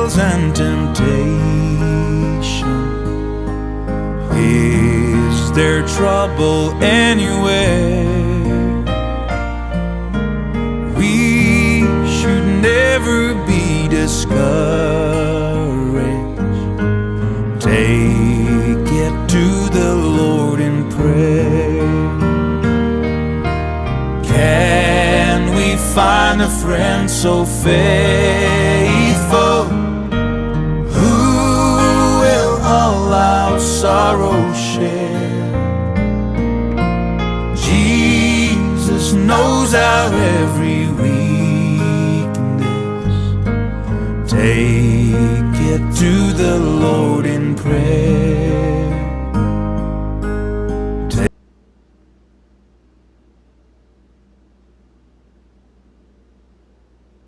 trials and temptation. Is there trouble anywhere? We should never be discouraged. Take it to the Lord in prayer. Can we find a friend so faithful, who will all our sorrow share? Jesus knows our every weakness. Take it to the Lord in prayer.